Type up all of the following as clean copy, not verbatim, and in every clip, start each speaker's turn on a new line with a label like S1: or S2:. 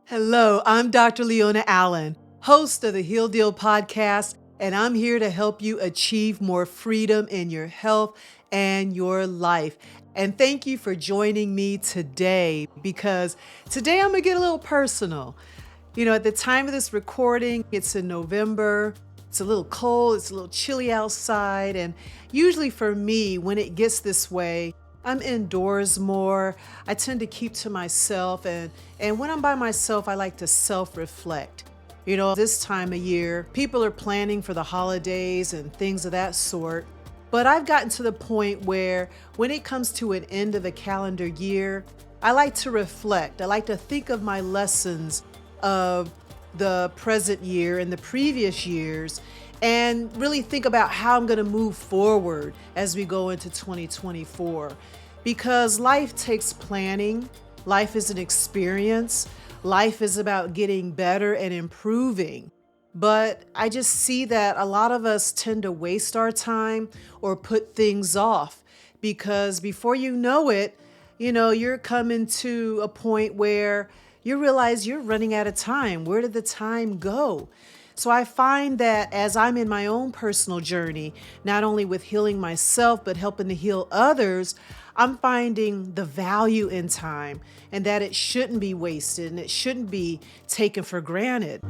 S1: Hello, I'm Dr. Leona Allen, host of the Heal Deal podcast, and I'm here to help you achieve more freedom in your health and your life. And thank you for joining me today because today I'm going to get a little personal. At the time of this recording, it's in November. It's a little cold, it's a little chilly outside, and usually for me, when it gets this way, I'm indoors more. I tend to keep to myself, and when I'm by myself, I like to self-reflect. This time of year, people are planning for the holidays and things of that sort. But I've gotten to the point where when it comes to an end of a calendar year, I like to reflect. I like to think of my lessons of the present year and the previous years and really think about how I'm going to move forward as we go into 2024. Because life takes planning, life is an experience, life is about getting better and improving. But I just see that a lot of us tend to waste our time or put things off because before you know it, you're coming to a point where you realize you're running out of time. Where did the time go? So I find that as I'm in my own personal journey, not only with healing myself, but helping to heal others, I'm finding the value in time and that it shouldn't be wasted and it shouldn't be taken for granted.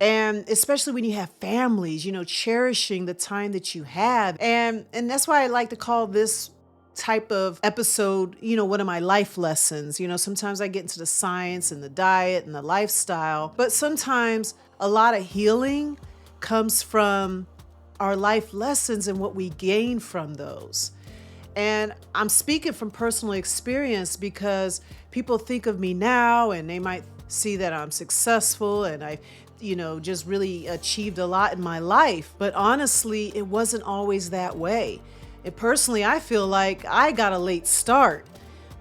S1: And especially when you have families, cherishing the time that you have. And that's why I like to call this type of episode, one of my life lessons. Sometimes I get into the science and the diet and the lifestyle, but sometimes a lot of healing comes from our life lessons and what we gain from those. And I'm speaking from personal experience because people think of me now and they might see that I'm successful and I just really achieved a lot in my life. But honestly, it wasn't always that way. And personally, I feel like I got a late start.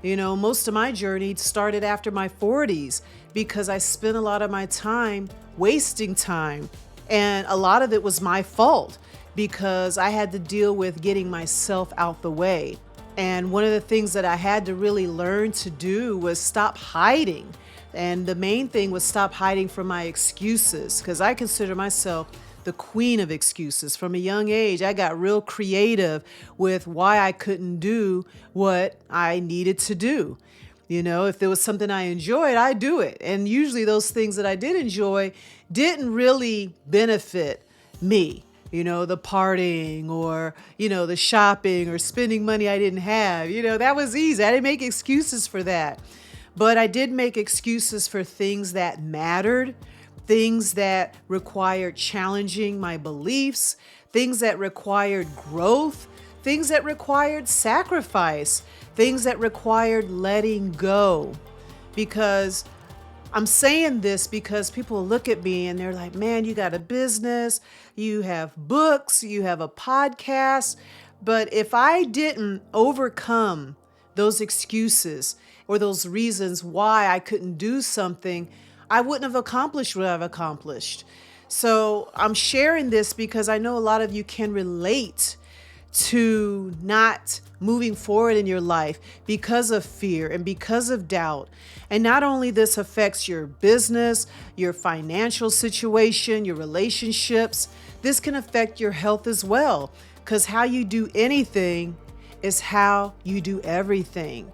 S1: Most of my journey started after my 40s because I spent a lot of my time wasting time. And a lot of it was my fault because I had to deal with getting myself out the way. And one of the things that I had to really learn to do was stop hiding. And the main thing was stop hiding from my excuses because I consider myself the queen of excuses. From a young age, I got real creative with why I couldn't do what I needed to do. If there was something I enjoyed, I'd do it. And usually those things that I did enjoy didn't really benefit me. The partying or, the shopping or spending money I didn't have. That was easy. I didn't make excuses for that. But I did make excuses for things that mattered, things that required challenging my beliefs, things that required growth, things that required sacrifice, things that required letting go. Because I'm saying this because people look at me and they're like, man, you got a business, you have books, you have a podcast. But if I didn't overcome those excuses or those reasons why I couldn't do something, I wouldn't have accomplished what I've accomplished. So I'm sharing this because I know a lot of you can relate to not moving forward in your life because of fear and because of doubt. And not only this affects your business, your financial situation, your relationships, this can affect your health as well. Because how you do anything is how you do everything.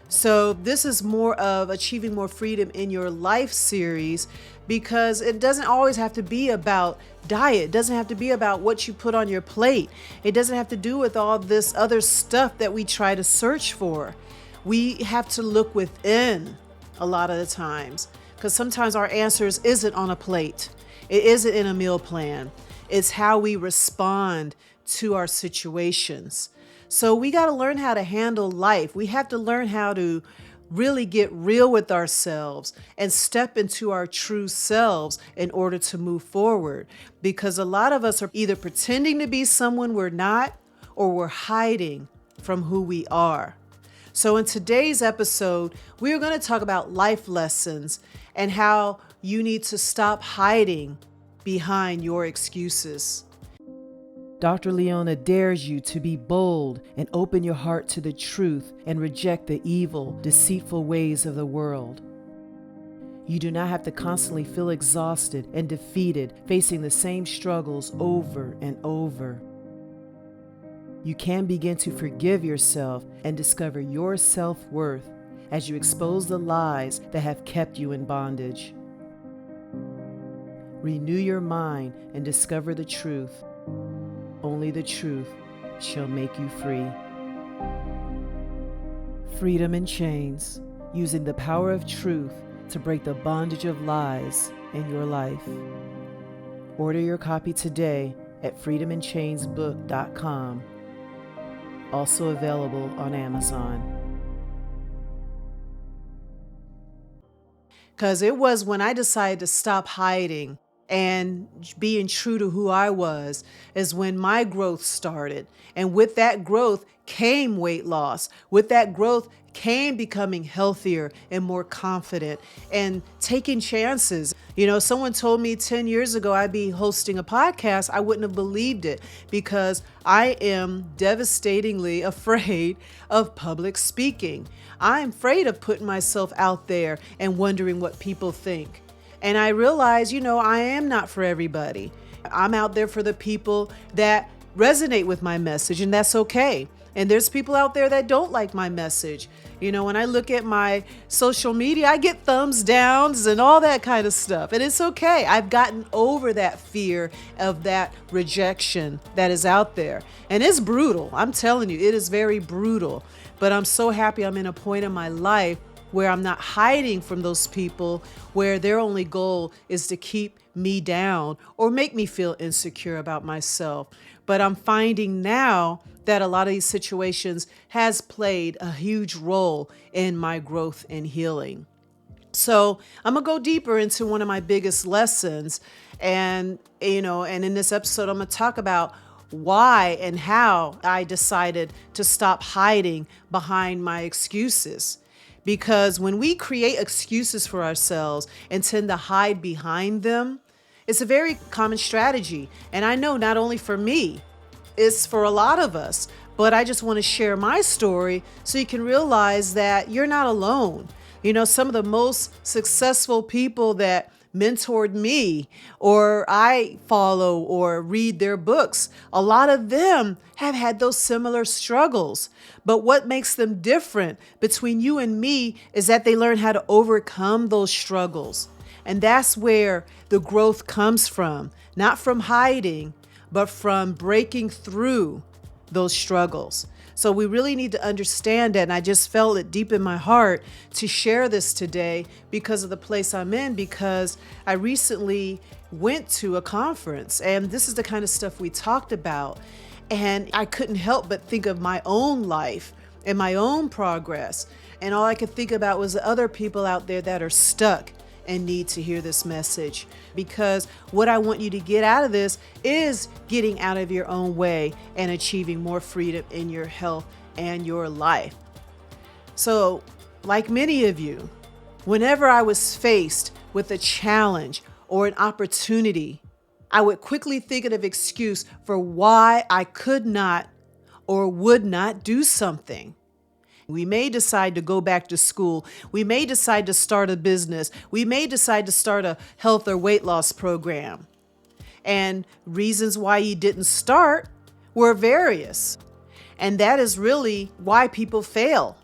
S1: So this is more of achieving more freedom in your life series because it doesn't always have to be about diet. It doesn't have to be about what you put on your plate. It doesn't have to do with all this other stuff that we try to search for. We have to look within a lot of the times because sometimes our answers isn't on a plate. It isn't in a meal plan. It's how we respond to our situations. So we got to learn how to handle life. We have to learn how to really get real with ourselves and step into our true selves in order to move forward. Because a lot of us are either pretending to be someone we're not, or we're hiding from who we are. So in today's episode, we're going to talk about life lessons and how you need to stop hiding behind your excuses. Dr. Leona dares you to be bold and open your heart to the truth and reject the evil, deceitful ways of the world. You do not have to constantly feel exhausted and defeated, facing the same struggles over and over. You can begin to forgive yourself and discover your self-worth as you expose the lies that have kept you in bondage. Renew your mind and discover the truth. Only the truth shall make you free. Freedom in Chains, using the power of truth to break the bondage of lies in your life. Order your copy today at freedominchainsbook.com. Also available on Amazon. Because it was when I decided to stop hiding and being true to who I was, is when my growth started. And with that growth came weight loss. With that growth came becoming healthier and more confident and taking chances. You know, someone told me 10 years ago I'd be hosting a podcast. I wouldn't have believed it, because I am devastatingly afraid of public speaking. I'm afraid of putting myself out there and wondering what people think. And I realize, I am not for everybody. I'm out there for the people that resonate with my message, and that's okay. And there's people out there that don't like my message. When I look at my social media, I get thumbs downs and all that kind of stuff. And it's okay. I've gotten over that fear of that rejection that is out there. And it's brutal. I'm telling you, it is very brutal. But I'm so happy I'm in a point in my life where I'm not hiding from those people, where their only goal is to keep me down or make me feel insecure about myself. But I'm finding now that a lot of these situations has played a huge role in my growth and healing. So I'm gonna go deeper into one of my biggest lessons. And in this episode, I'm gonna talk about why and how I decided to stop hiding behind my excuses. Because when we create excuses for ourselves and tend to hide behind them, it's a very common strategy. And I know not only for me, it's for a lot of us. But I just want to share my story so you can realize that you're not alone. Some of the most successful people that mentored me or I follow or read their books, a lot of them have had those similar struggles. But what makes them different between you and me is that they learn how to overcome those struggles. And that's where the growth comes from, not from hiding, but from breaking through those struggles. So we really need to understand that. And I just felt it deep in my heart to share this today because of the place I'm in, because I recently went to a conference and this is the kind of stuff we talked about. And I couldn't help but think of my own life and my own progress. And all I could think about was the other people out there that are stuck and need to hear this message. Because what I want you to get out of this is getting out of your own way and achieving more freedom in your health and your life. So, like many of you, whenever I was faced with a challenge or an opportunity, I would quickly think of an excuse for why I could not or would not do something. We may decide to go back to school. We may decide to start a business. We may decide to start a health or weight loss program. And reasons why you didn't start were various. And that is really why people fail.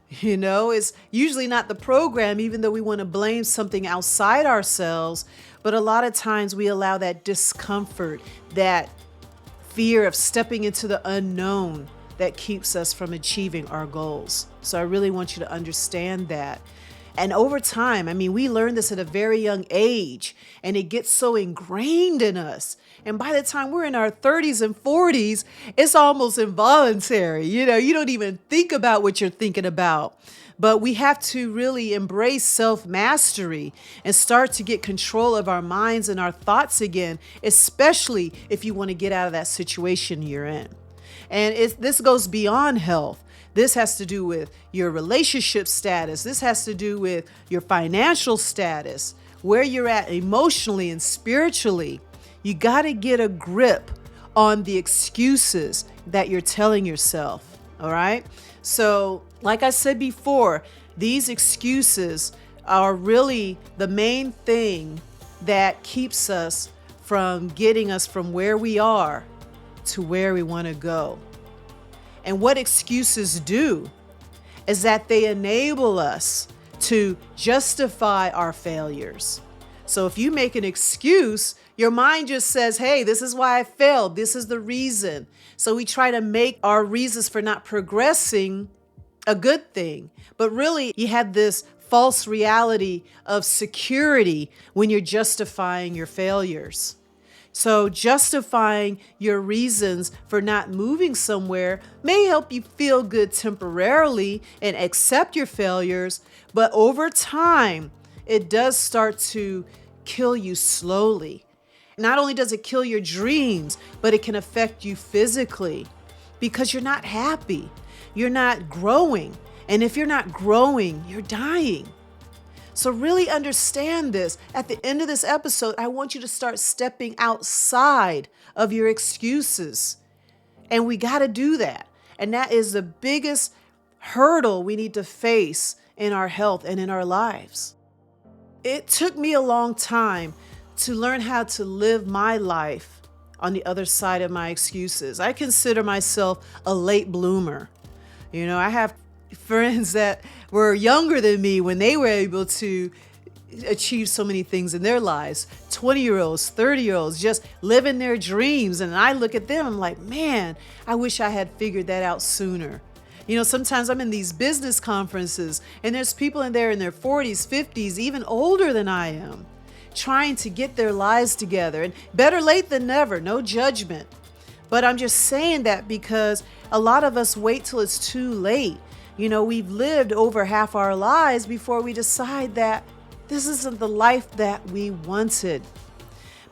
S1: It's usually not the program, even though we want to blame something outside ourselves. But a lot of times we allow that discomfort, that fear of stepping into the unknown, that keeps us from achieving our goals. So I really want you to understand that. And over time, we learn this at a very young age, and it gets so ingrained in us. And by the time we're in our 30s and 40s, it's almost involuntary. You don't even think about what you're thinking about. But we have to really embrace self-mastery and start to get control of our minds and our thoughts again, especially if you want to get out of that situation you're in. And this goes beyond health. This has to do with your relationship status. This has to do with your financial status, where you're at emotionally and spiritually. You got to get a grip on the excuses that you're telling yourself. All right. So, like I said before, these excuses are really the main thing that keeps us from getting us from where we are to where we want to go. And what excuses do is that they enable us to justify our failures. So if you make an excuse, your mind just says, hey, this is why I failed. This is the reason. So we try to make our reasons for not progressing a good thing. But really, you have this false reality of security when you're justifying your failures. So justifying your reasons for not moving somewhere may help you feel good temporarily and accept your failures, but over time, it does start to kill you slowly. Not only does it kill your dreams, but it can affect you physically because you're not happy. You're not growing. And if you're not growing, you're dying. So really understand this. At the end of this episode, I want you to start stepping outside of your excuses. And we got to do that. And that is the biggest hurdle we need to face in our health and in our lives. It took me a long time to learn how to live my life on the other side of my excuses. I consider myself a late bloomer. You know, I have friends that were younger than me when they were able to achieve so many things in their lives. 20-year-olds, 30-year-olds, just living their dreams. And I look at them, I'm like, man, I wish I had figured that out sooner. You know, sometimes I'm in these business conferences and there's people in there in their 40s, 50s, even older than I am, trying to get their lives together. And better late than never, no judgment. But I'm just saying that because a lot of us wait till it's too late. You know, we've lived over half our lives before we decide that this isn't the life that we wanted.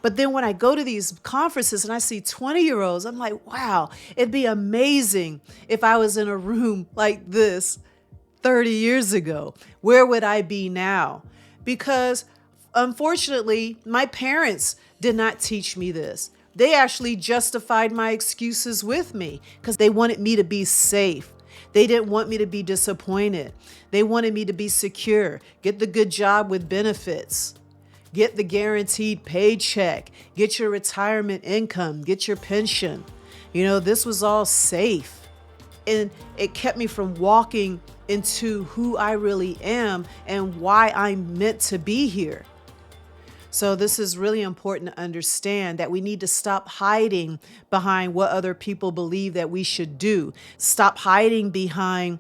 S1: But then when I go to these conferences and I see 20-year-olds, I'm like, wow, it'd be amazing if I was in a room like this 30 years ago. Where would I be now? Because unfortunately, my parents did not teach me this. They actually justified my excuses with me because they wanted me to be safe. They didn't want me to be disappointed. They wanted me to be secure, get the good job with benefits, get the guaranteed paycheck, get your retirement income, get your pension. You know, this was all safe. And it kept me from walking into who I really am and why I'm meant to be here. So this is really important to understand that we need to stop hiding behind what other people believe that we should do. Stop hiding behind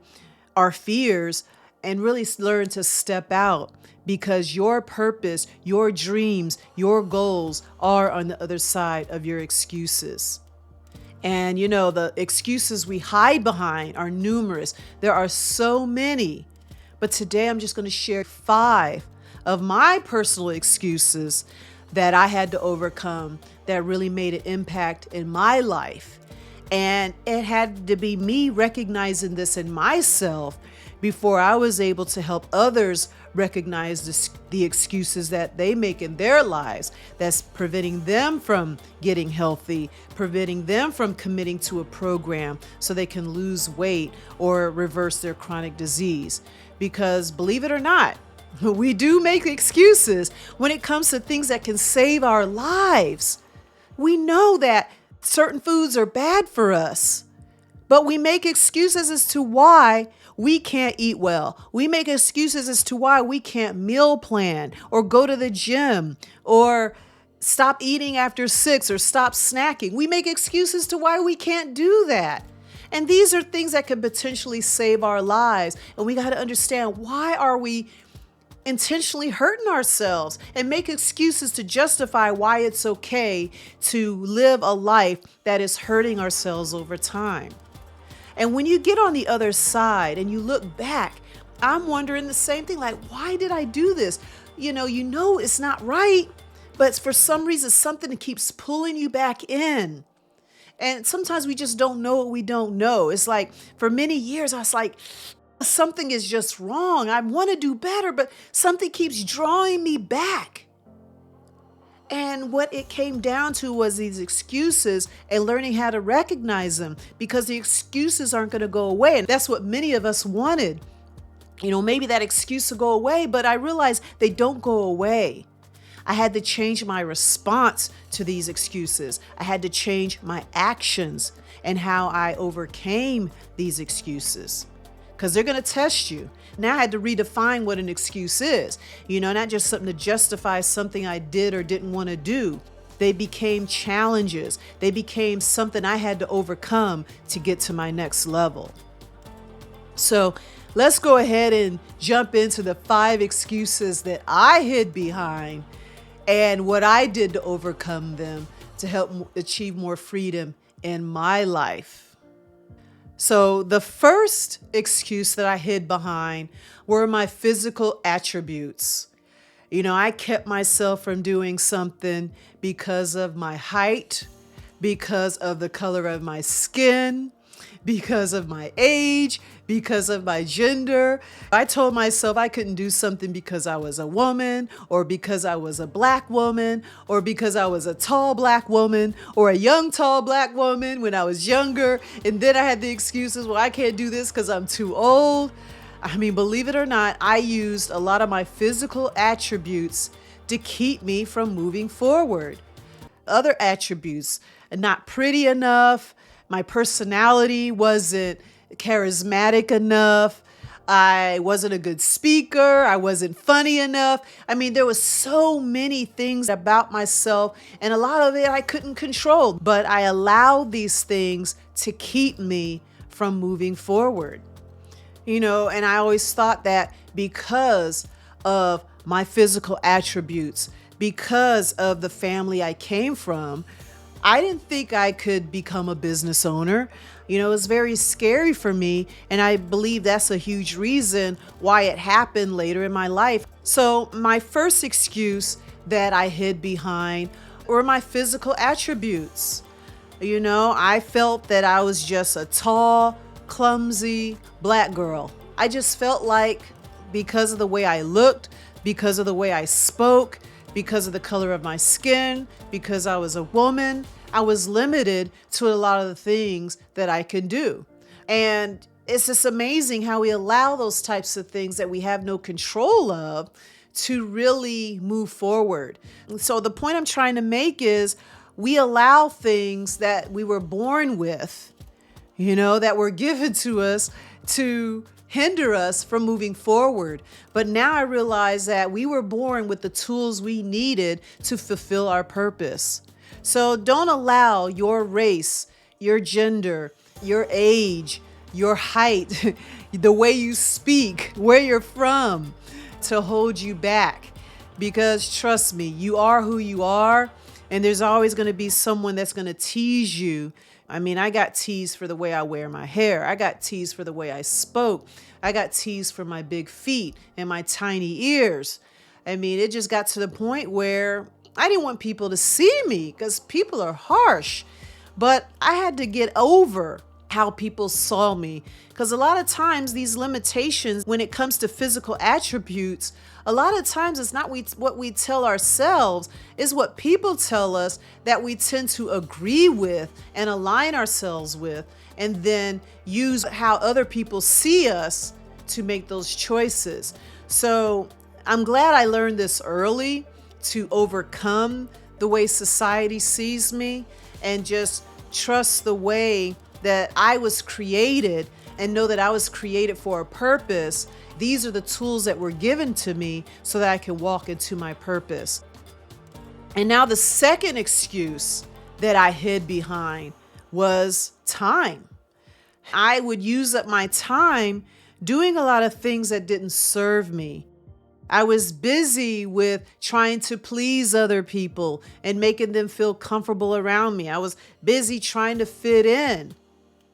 S1: our fears and really learn to step out because your purpose, your dreams, your goals are on the other side of your excuses. And you know, the excuses we hide behind are numerous. There are so many. But today I'm just going to share 5 of my personal excuses that I had to overcome that really made an impact in my life. And it had to be me recognizing this in myself before I was able to help others recognize the excuses that they make in their lives that's preventing them from getting healthy, preventing them from committing to a program so they can lose weight or reverse their chronic disease. Because believe it or not, we do make excuses when it comes to things that can save our lives. We know that certain foods are bad for us, but we make excuses as to why we can't eat well. We make excuses as to why we can't meal plan or go to the gym or stop eating after 6 or stop snacking. We make excuses to why we can't do that. And these are things that could potentially save our lives. And we got to understand, why are we intentionally hurting ourselves and make excuses to justify why it's okay to live a life that is hurting ourselves over time? And when you get on the other side and you look back, I'm wondering the same thing, like, why did I do this? You know it's not right, but for some reason, something that keeps pulling you back in. And sometimes we just don't know what we don't know. It's like for many years, I was like, something is just wrong. I want to do better, but something keeps drawing me back. And what it came down to was these excuses and learning how to recognize them, because the excuses aren't going to go away. And that's what many of us wanted. Maybe that excuse to go away, but I realized they don't go away. I had to change my response to these excuses. I had to change my actions and how I overcame these excuses, because they're going to test you. Now I had to redefine what an excuse is, not just something to justify something I did or didn't want to do. They became challenges. They became something I had to overcome to get to my next level. So let's go ahead and jump into the 5 excuses that I hid behind and what I did to overcome them to help achieve more freedom in my life. So the first excuse that I hid behind were my physical attributes. I kept myself from doing something because of my height, because of the color of my skin, because of my age, because of my gender. I told myself I couldn't do something because I was a woman, or because I was a black woman, or because I was a tall black woman, or a young tall black woman when I was younger. And then I had the excuses, well, I can't do this because I'm too old. Believe it or not, I used a lot of my physical attributes to keep me from moving forward. Other attributes, not pretty enough. My personality wasn't charismatic enough. I wasn't a good speaker. I wasn't funny enough. There was so many things about myself, and a lot of it I couldn't control, but I allowed these things to keep me from moving forward. And I always thought that because of my physical attributes, because of the family I came from, I didn't think I could become a business owner. It was very scary for me. And I believe that's a huge reason why it happened later in my life. So my first excuse that I hid behind were my physical attributes. I felt that I was just a tall, clumsy black girl. I just felt like because of the way I looked, because of the way I spoke, because of the color of my skin, because I was a woman, I was limited to a lot of the things that I could do. And it's just amazing how we allow those types of things that we have no control of to really move forward. So the point I'm trying to make is we allow things that we were born with, that were given to us to hinder us from moving forward. But now I realize that we were born with the tools we needed to fulfill our purpose. So don't allow your race, your gender, your age, your height, the way you speak, where you're from, to hold you back. Because trust me, you are who you are, and there's always going to be someone that's going to tease you. I got teased for the way I wear my hair. I got teased for the way I spoke. I got teased for my big feet and my tiny ears. It just got to the point where I didn't want people to see me because people are harsh. But I had to get over how people saw me, because a lot of times these limitations, when it comes to physical attributes, a lot of times it's not what we tell ourselves, is what people tell us that we tend to agree with and align ourselves with, and then use how other people see us to make those choices. So I'm glad I learned this early to overcome the way society sees me and just trust the way that I was created and know that I was created for a purpose. These are the tools that were given to me so that I can walk into my purpose. And now the second excuse that I hid behind was time. I would use up my time doing a lot of things that didn't serve me. I was busy with trying to please other people and making them feel comfortable around me. I was busy trying to fit in.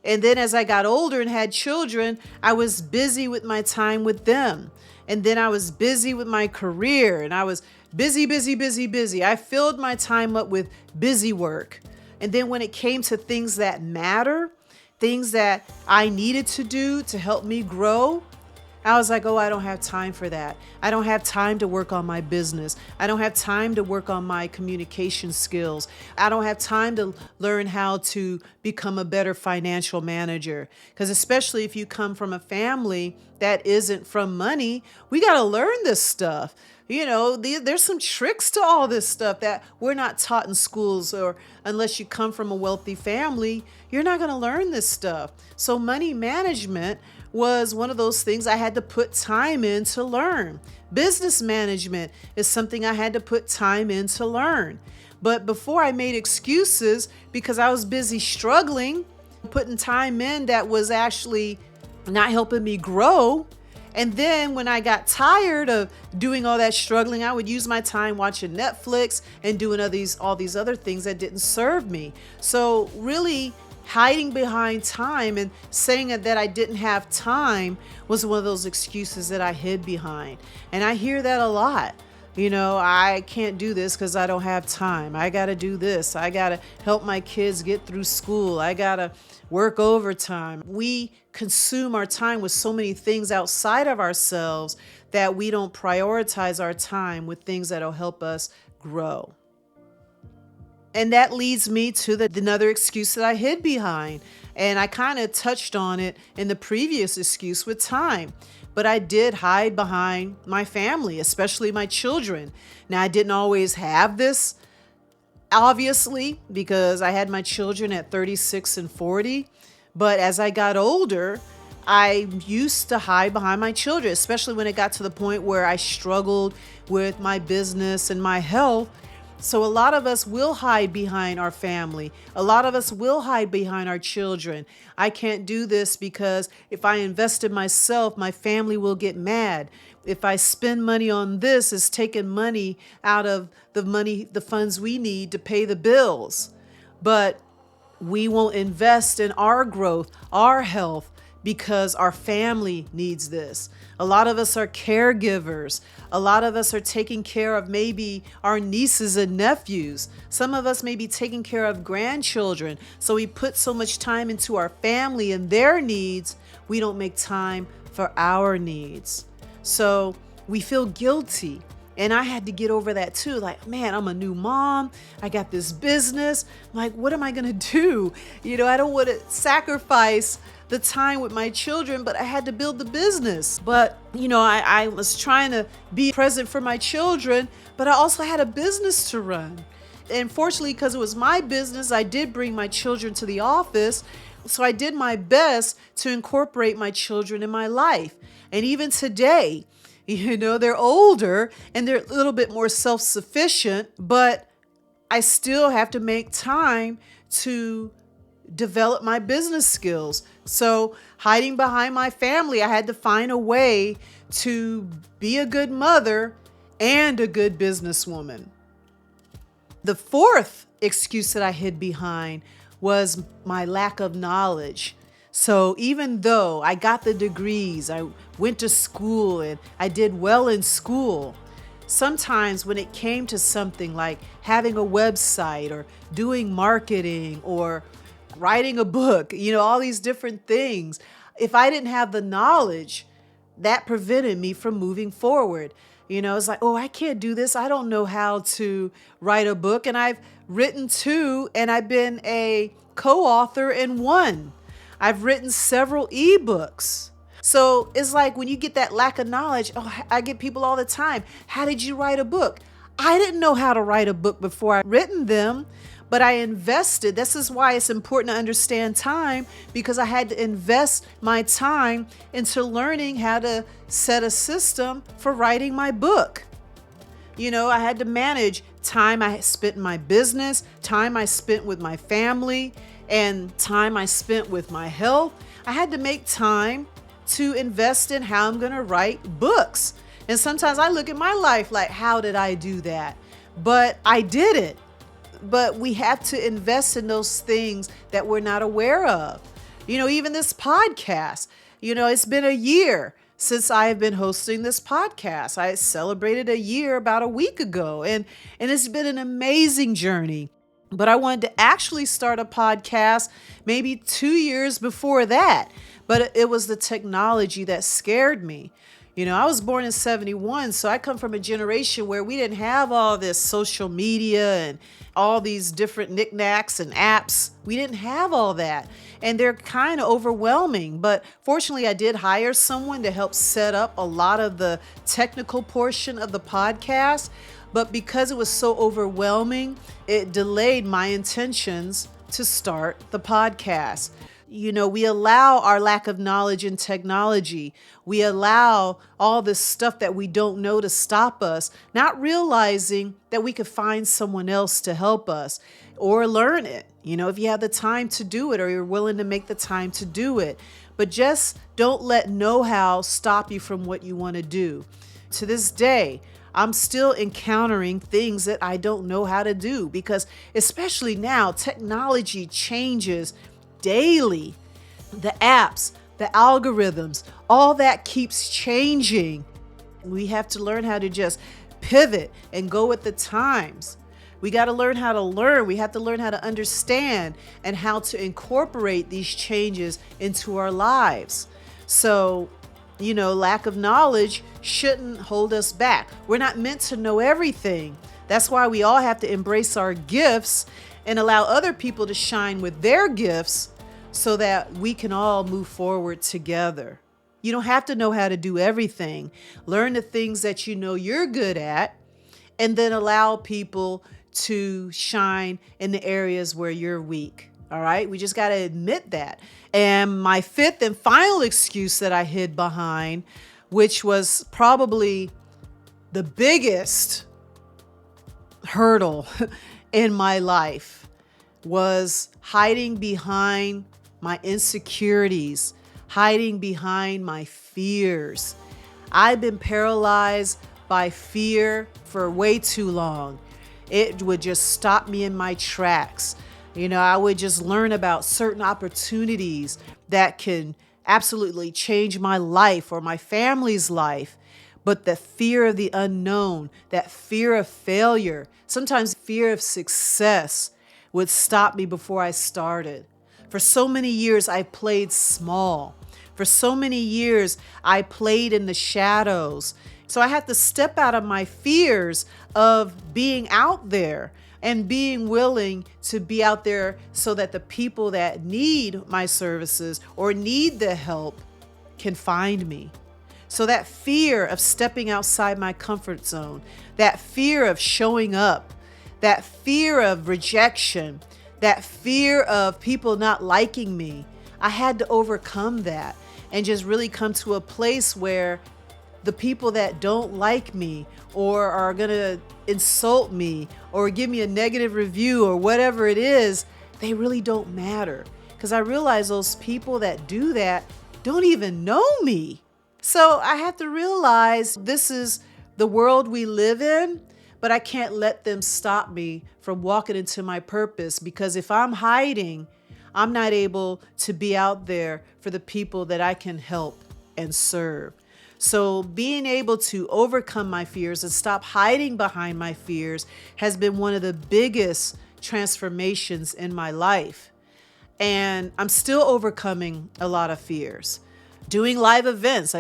S1: And then as I got older and had children, I was busy with my time with them. And then I was busy with my career, and I was busy. I filled my time up with busy work. And then when it came to things that matter, things that I needed to do to help me grow, I was like, oh, I don't have time for that. I don't have time to work on my business. I don't have time to work on my communication skills. I don't have time to learn how to become a better financial manager. Because especially if you come from a family that isn't from money, we got to learn this stuff. There's some tricks to all this stuff that we're not taught in schools, or unless you come from a wealthy family, you're not going to learn this stuff. So money management was one of those things I had to put time in to learn. Business management is something I had to put time in to learn. But before, I made excuses because I was busy struggling, putting time in that was actually not helping me grow. And then when I got tired of doing all that struggling, I would use my time watching Netflix and doing all these other things that didn't serve me. So really, hiding behind time and saying that I didn't have time was one of those excuses that I hid behind. And I hear that a lot. I can't do this because I don't have time. I got to do this. I got to help my kids get through school. I got to work overtime. We consume our time with so many things outside of ourselves that we don't prioritize our time with things that'll help us grow. And that leads me to another excuse that I hid behind. And I kind of touched on it in the previous excuse with time. But I did hide behind my family, especially my children. Now, I didn't always have this, obviously, because I had my children at 36 and 40. But as I got older, I used to hide behind my children, especially when it got to the point where I struggled with my business and my health. So a lot of us will hide behind our family. A lot of us will hide behind our children. I can't do this because if I invest in myself, my family will get mad. If I spend money on this, it's taking money out of the funds we need to pay the bills. But we won't invest in our growth, our health, because our family needs this. A lot of us are caregivers. A lot of us are taking care of maybe our nieces and nephews. Some of us may be taking care of grandchildren. So we put so much time into our family and their needs, we don't make time for our needs. So we feel guilty. And I had to get over that too. Like, man, I'm a new mom. I got this business. Like, what am I going to do? I don't want to sacrifice the time with my children, but I had to build the business. But, I was trying to be present for my children, but I also had a business to run. And fortunately, because it was my business, I did bring my children to the office. So I did my best to incorporate my children in my life. And even today, they're older and they're a little bit more self-sufficient, but I still have to make time to develop my business skills. So hiding behind my family, I had to find a way to be a good mother and a good businesswoman. The fourth excuse that I hid behind was my lack of knowledge. So even though I got the degrees, I went to school and I did well in school, sometimes when it came to something like having a website or doing marketing or writing a book, all these different things, if I didn't have the knowledge, that prevented me from moving forward. It's like, oh, I can't do this. I don't know how to write a book. And I've written 2, and I've been a co-author in 1. I've written several ebooks. So it's like when you get that lack of knowledge, I get people all the time, how did you write a book? I didn't know how to write a book before I written them, but I invested. This is why it's important to understand time, because I had to invest my time into learning how to set a system for writing my book. I had to manage time I spent in my business, time I spent with my family, and time I spent with my health. I had to make time to invest in how I'm going to write books. And sometimes I look at my life like, how did I do that? But I did it. But we have to invest in those things that we're not aware of. Even this podcast, it's been a year since I have been hosting this podcast. I celebrated a year about a week ago, and it's been an amazing journey. But I wanted to actually start a podcast maybe 2 years before that. But it was the technology that scared me. I was born in 71, so I come from a generation where we didn't have all this social media and all these different knickknacks and apps. We didn't have all that. And they're kind of overwhelming. But fortunately, I did hire someone to help set up a lot of the technical portion of the podcast. But because it was so overwhelming, it delayed my intentions to start the podcast. We allow our lack of knowledge in technology. We allow all this stuff that we don't know to stop us, not realizing that we could find someone else to help us or learn it. If you have the time to do it or you're willing to make the time to do it. But just don't let know-how stop you from what you want to do. To this day, I'm still encountering things that I don't know how to do because especially now, technology changes daily. The apps, the algorithms, all that keeps changing. We have to learn how to just pivot and go with the times. We got to learn how to learn. We have to learn how to understand and how to incorporate these changes into our lives. So, lack of knowledge shouldn't hold us back. We're not meant to know everything. That's why we all have to embrace our gifts and allow other people to shine with their gifts so that we can all move forward together. You don't have to know how to do everything. Learn the things that you know you're good at and then allow people to shine in the areas where you're weak. All right. We just got to admit that. And my fifth and final excuse that I hid behind, which was probably the biggest hurdle in my life, was hiding behind my insecurities, hiding behind my fears. I've been paralyzed by fear for way too long. It would just stop me in my tracks. I would just learn about certain opportunities that can absolutely change my life or my family's life. But the fear of the unknown, that fear of failure, sometimes fear of success would stop me before I started. For so many years, I played small. For so many years, I played in the shadows. So I had to step out of my fears of being out there and being willing to be out there so that the people that need my services or need the help can find me. So that fear of stepping outside my comfort zone, that fear of showing up, that fear of rejection, that fear of people not liking me, I had to overcome that and just really come to a place where the people that don't like me or are going to insult me or give me a negative review or whatever it is, they really don't matter. Because I realize those people that do that don't even know me. So I have to realize this is the world we live in, but I can't let them stop me from walking into my purpose, because if I'm hiding, I'm not able to be out there for the people that I can help and serve. So being able to overcome my fears and stop hiding behind my fears has been one of the biggest transformations in my life. And I'm still overcoming a lot of fears. Doing live events.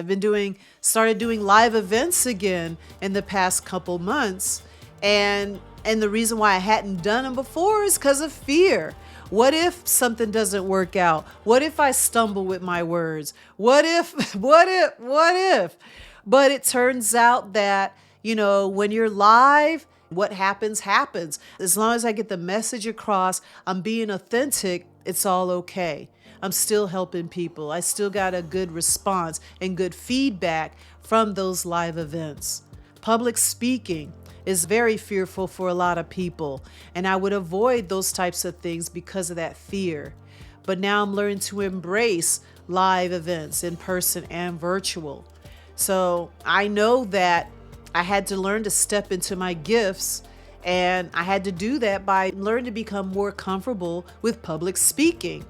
S1: Started doing live events again in the past couple months. And the reason why I hadn't done them before is because of fear. What if something doesn't work out? What if I stumble with my words? What if? But it turns out that, when you're live, what happens, happens. As long as I get the message across, I'm being authentic, it's all okay. I'm still helping people. I still got a good response and good feedback from those live events. Public speaking is very fearful for a lot of people, and I would avoid those types of things because of that fear. But now I'm learning to embrace live events in person and virtual. So I know that I had to learn to step into my gifts, and I had to do that by learning to become more comfortable with public speaking.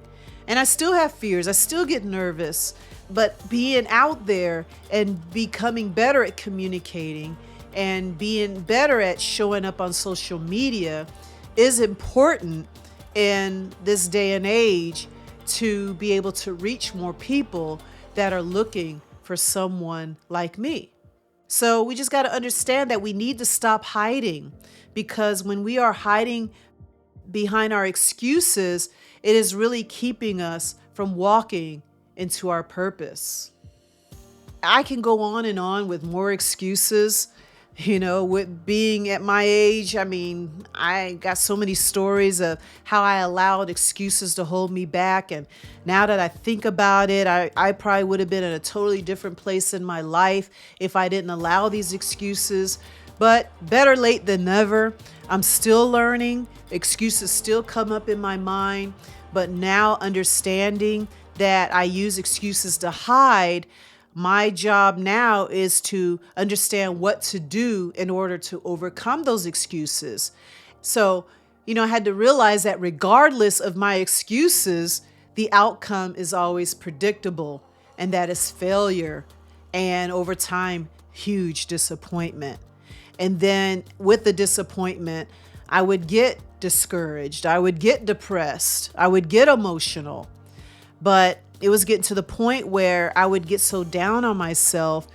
S1: And I still have fears. I still get nervous, but being out there and becoming better at communicating and being better at showing up on social media is important in this day and age to be able to reach more people that are looking for someone like me. So we just got to understand that we need to stop hiding, because when we are hiding behind our excuses, it is really keeping us from walking into our purpose. I can go on and on with more excuses. With being at my age, I got so many stories of how I allowed excuses to hold me back. And now that I think about it, I probably would have been in a totally different place in my life if I didn't allow these excuses. But better late than never. I'm still learning. Excuses still come up in my mind. But now understanding that I use excuses to hide, my job now is to understand what to do in order to overcome those excuses. So, I had to realize that regardless of my excuses, the outcome is always predictable, and that is failure. And over time, huge disappointment. And then with the disappointment, I would get discouraged. I would get depressed. I would get emotional. But it was getting to the point where I would get so down on myself.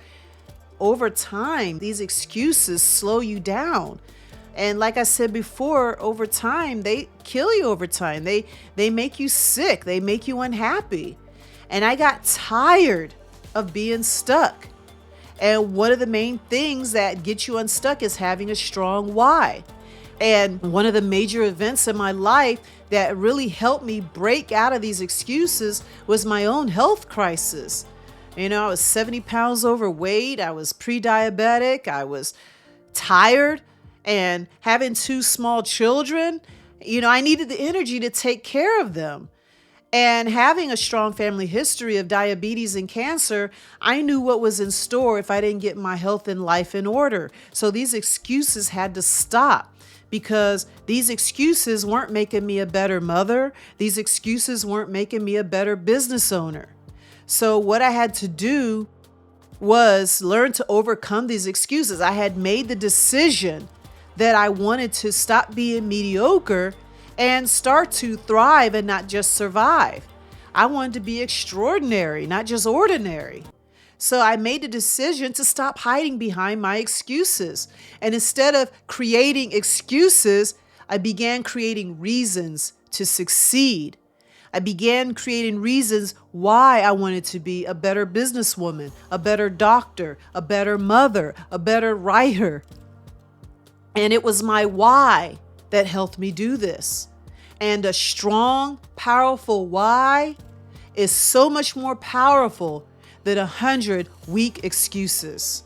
S1: Over time, these excuses slow you down. And like I said before, over time, they kill you over time. They make you sick. They make you unhappy. And I got tired of being stuck. And one of the main things that gets you unstuck is having a strong why. And one of the major events in my life that really helped me break out of these excuses was my own health crisis. I was 70 pounds overweight. I was pre-diabetic. I was tired, and having 2 small children, I needed the energy to take care of them. And having a strong family history of diabetes and cancer, I knew what was in store if I didn't get my health and life in order. So these excuses had to stop, because these excuses weren't making me a better mother. These excuses weren't making me a better business owner. So what I had to do was learn to overcome these excuses. I had made the decision that I wanted to stop being mediocre and start to thrive and not just survive. I wanted to be extraordinary, not just ordinary. So I made the decision to stop hiding behind my excuses. And instead of creating excuses, I began creating reasons to succeed. I began creating reasons why I wanted to be a better businesswoman, a better doctor, a better mother, a better writer. And it was my why that helped me do this. And a strong, powerful why is so much more powerful than 100 weak excuses.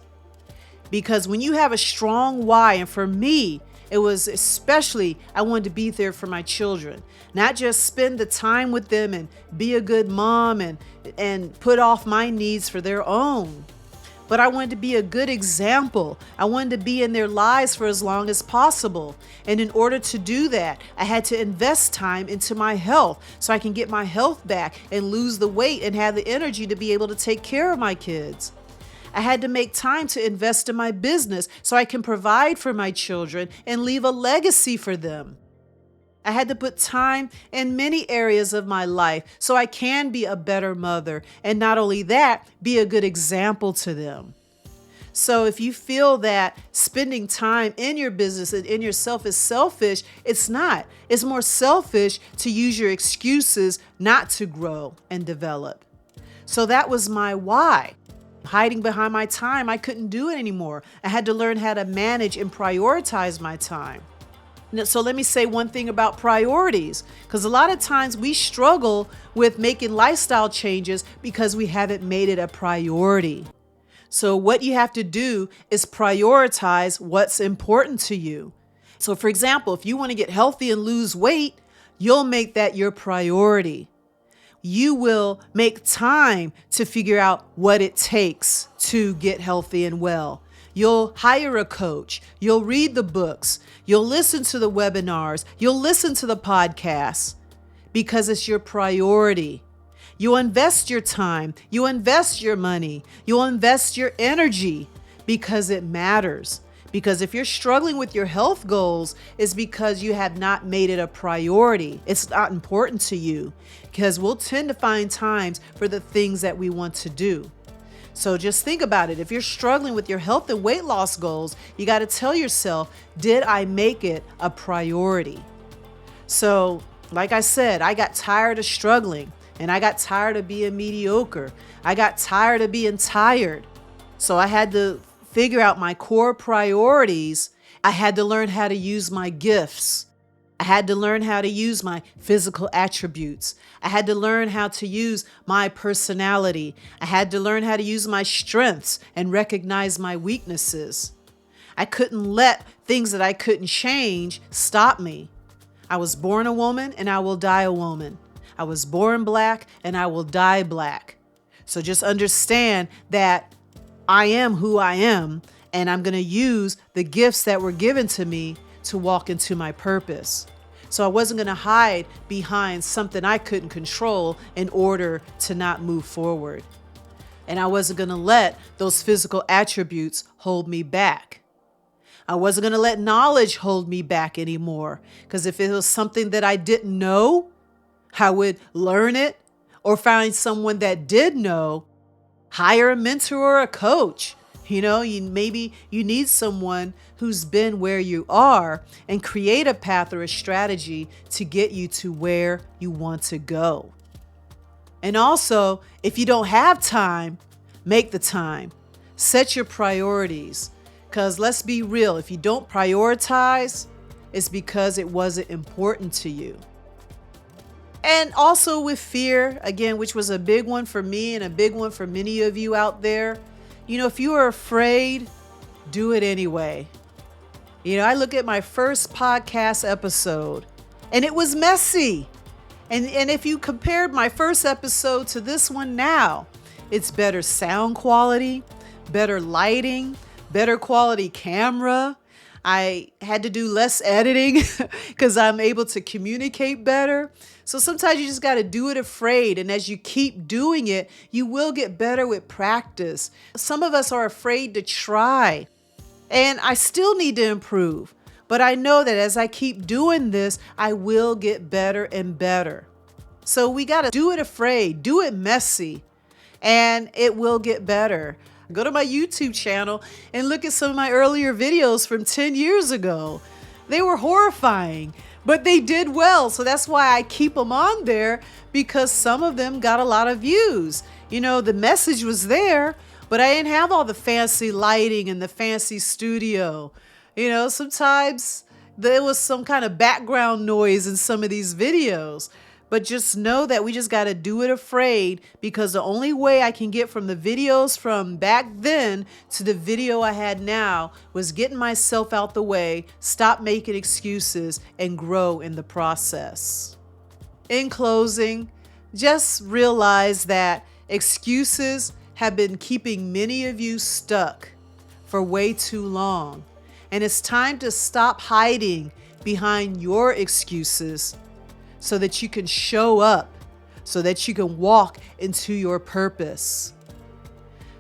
S1: Because when you have a strong why, and for me, it was especially, I wanted to be there for my children, not just spend the time with them and be a good mom and put off my needs for their own. But I wanted to be a good example. I wanted to be in their lives for as long as possible. And in order to do that, I had to invest time into my health so I can get my health back and lose the weight and have the energy to be able to take care of my kids. I had to make time to invest in my business so I can provide for my children and leave a legacy for them. I had to put time in many areas of my life so I can be a better mother, and not only that, be a good example to them. So if you feel that spending time in your business and in yourself is selfish, it's not. It's more selfish to use your excuses not to grow and develop. So that was my why. Hiding behind my time, I couldn't do it anymore. I had to learn how to manage and prioritize my time. So let me say one thing about priorities, because a lot of times we struggle with making lifestyle changes because we haven't made it a priority. So what you have to do is prioritize what's important to you. So for example, if you want to get healthy and lose weight, you'll make that your priority. You will make time to figure out what it takes to get healthy and well. You'll hire a coach. You'll read the books. You'll listen to the webinars. You'll listen to the podcasts because it's your priority. You'll invest your time. You'll invest your money. You'll invest your energy because it matters. Because if you're struggling with your health goals, it's because you have not made it a priority. It's not important to you, because we'll tend to find times for the things that we want to do. So just think about it. If you're struggling with your health and weight loss goals, you got to tell yourself, did I make it a priority? So, like I said, I got tired of struggling, and I got tired of being mediocre. I got tired of being tired. So I had to figure out my core priorities. I had to learn how to use my gifts. I had to learn how to use my physical attributes. I had to learn how to use my personality. I had to learn how to use my strengths and recognize my weaknesses. I couldn't let things that I couldn't change stop me. I was born a woman and I will die a woman. I was born black and I will die black. So just understand that I am who I am, and I'm going to use the gifts that were given to me to walk into my purpose. So I wasn't going to hide behind something I couldn't control in order to not move forward. And I wasn't going to let those physical attributes hold me back. I wasn't going to let knowledge hold me back anymore, because if it was something that I didn't know, I would learn it or find someone that did know, hire a mentor or a coach. Maybe you need someone who's been where you are and create a path or a strategy to get you to where you want to go. And also, if you don't have time, make the time. Set your priorities. Because let's be real, if you don't prioritize, it's because it wasn't important to you. And also with fear, again, which was a big one for me and a big one for many of you out there. If you are afraid, do it anyway. I look at my first podcast episode and it was messy. And if you compared my first episode to this one now, it's better sound quality, better lighting, better quality camera. I had to do less editing because I'm able to communicate better. So sometimes you just got to do it afraid. And as you keep doing it, you will get better with practice. Some of us are afraid to try. And I still need to improve. But I know that as I keep doing this, I will get better and better. So we got to do it afraid, do it messy, and it will get better. Go to my YouTube channel and look at some of my earlier videos from 10 years ago. They were horrifying, but they did well. So that's why I keep them on there, because some of them got a lot of views. The message was there, but I didn't have all the fancy lighting and the fancy studio. Sometimes there was some kind of background noise in some of these videos. But just know that we just got to do it afraid, because the only way I can get from the videos from back then to the video I had now was getting myself out the way, stop making excuses, and grow in the process. In closing, just realize that excuses have been keeping many of you stuck for way too long. And it's time to stop hiding behind your excuses so that you can show up, so that you can walk into your purpose.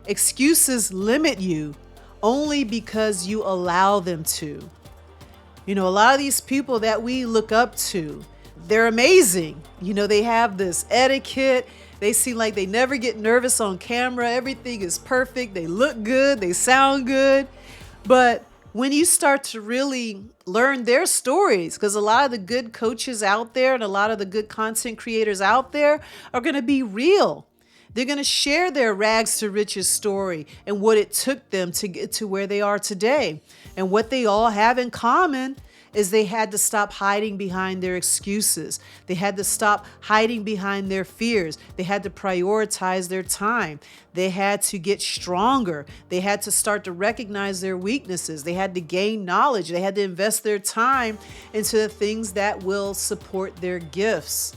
S1: Excuses limit you only because you allow them to. A lot of these people that we look up to, they're amazing. They have this etiquette. They seem like they never get nervous on camera. Everything is perfect. They look good. They sound good. But when you start to really learn their stories, because a lot of the good coaches out there and a lot of the good content creators out there are going to be real. They're going to share their rags to riches story and what it took them to get to where they are today. And what they all have in common is they had to stop hiding behind their excuses. They had to stop hiding behind their fears. They had to prioritize their time. They had to get stronger. They had to start to recognize their weaknesses. They had to gain knowledge. They had to invest their time into the things that will support their gifts.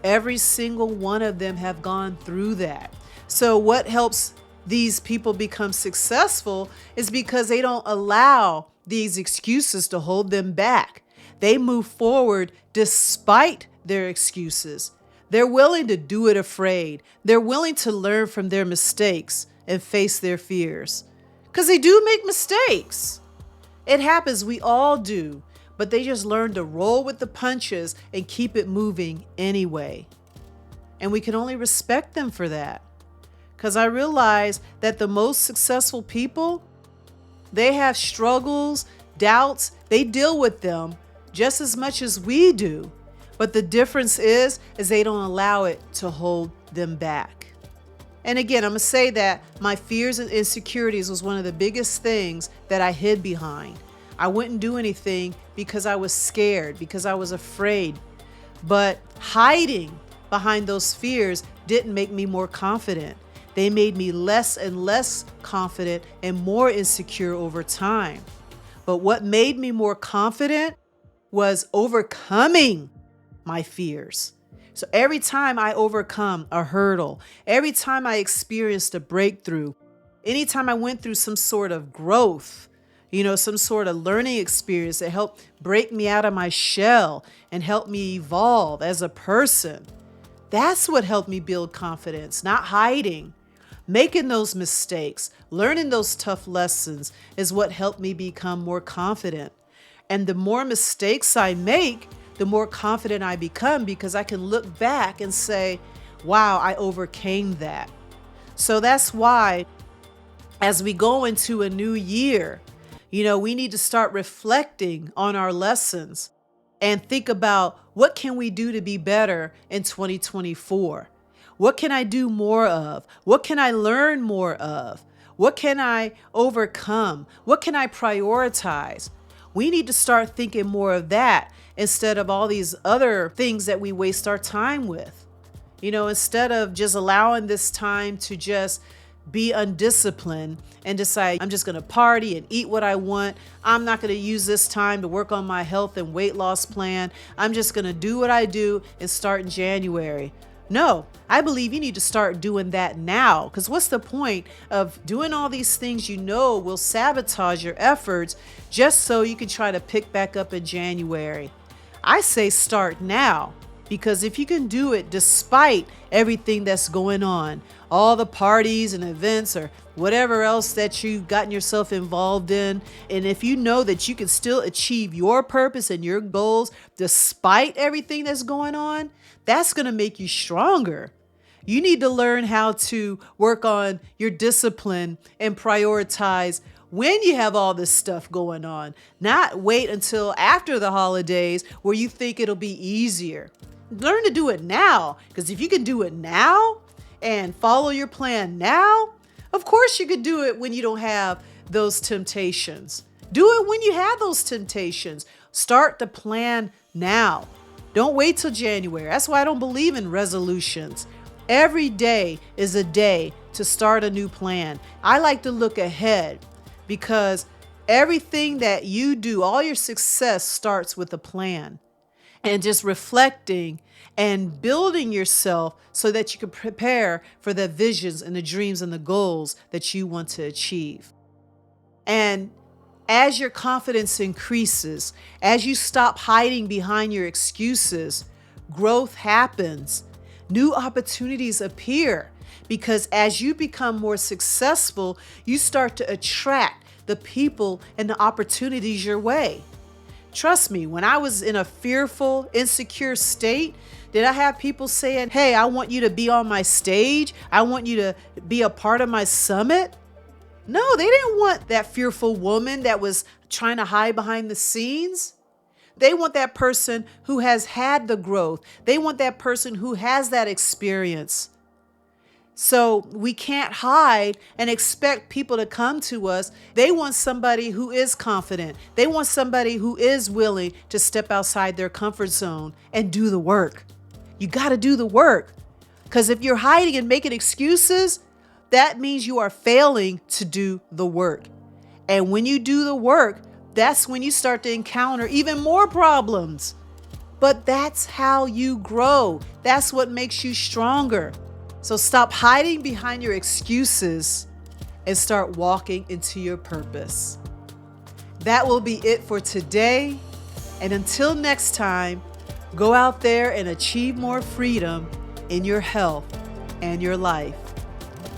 S1: Every single one of them have gone through that. So what helps these people become successful is because they don't allow these excuses to hold them back. They move forward despite their excuses. They're willing to do it afraid. They're willing to learn from their mistakes and face their fears. Because they do make mistakes. It happens, we all do, but they just learn to roll with the punches and keep it moving anyway. And we can only respect them for that. Because I realize that the most successful people, they have struggles, doubts, they deal with them just as much as we do. But the difference is they don't allow it to hold them back. And again, I'm going to say that my fears and insecurities was one of the biggest things that I hid behind. I wouldn't do anything because I was scared, because I was afraid. But hiding behind those fears didn't make me more confident. They made me less and less confident and more insecure over time. But what made me more confident was overcoming my fears. So every time I overcome a hurdle, every time I experienced a breakthrough, anytime I went through some sort of growth, some sort of learning experience that helped break me out of my shell and help me evolve as a person, that's what helped me build confidence, not hiding. Making those mistakes, learning those tough lessons is what helped me become more confident. And the more mistakes I make, the more confident I become, because I can look back and say, wow, I overcame that. So that's why as we go into a new year, we need to start reflecting on our lessons and think about what can we do to be better in 2024? What can I do more of? What can I learn more of? What can I overcome? What can I prioritize? We need to start thinking more of that instead of all these other things that we waste our time with. Instead of just allowing this time to just be undisciplined and decide I'm just going to party and eat what I want. I'm not going to use this time to work on my health and weight loss plan. I'm just going to do what I do and start in January. No, I believe you need to start doing that now, because what's the point of doing all these things will sabotage your efforts just so you can try to pick back up in January? I say start now, because if you can do it despite everything that's going on, all the parties and events or whatever else that you've gotten yourself involved in, and if you know that you can still achieve your purpose and your goals despite everything that's going on, that's going to make you stronger. You need to learn how to work on your discipline and prioritize when you have all this stuff going on, not wait until after the holidays where you think it'll be easier. Learn to do it now, because if you can do it now and follow your plan now, of course you could do it when you don't have those temptations. Do it when you have those temptations. Start the plan now. Don't wait till January. That's why I don't believe in resolutions. Every day is a day to start a new plan. I like to look ahead, because everything that you do, all your success starts with a plan. And just reflecting and building yourself so that you can prepare for the visions and the dreams and the goals that you want to achieve. And as your confidence increases, as you stop hiding behind your excuses, growth happens. New opportunities appear, because as you become more successful, you start to attract the people and the opportunities your way. Trust me, when I was in a fearful, insecure state, did I have people saying, hey, I want you to be on my stage. I want you to be a part of my summit? No, they didn't want that fearful woman that was trying to hide behind the scenes. They want that person who has had the growth. They want that person who has that experience. So we can't hide and expect people to come to us. They want somebody who is confident. They want somebody who is willing to step outside their comfort zone and do the work. You got to do the work, because if you're hiding and making excuses, that means you are failing to do the work. And when you do the work, that's when you start to encounter even more problems. But that's how you grow. That's what makes you stronger. So stop hiding behind your excuses and start walking into your purpose. That will be it for today. And until next time, go out there and achieve more freedom in your health and your life.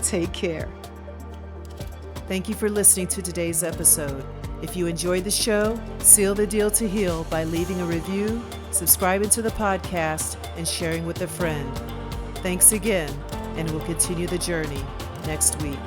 S1: Take care. Thank you for listening to today's episode. If you enjoyed the show, seal the deal to heal by leaving a review, subscribing to the podcast, and sharing with a friend. Thanks again, and we'll continue the journey next week.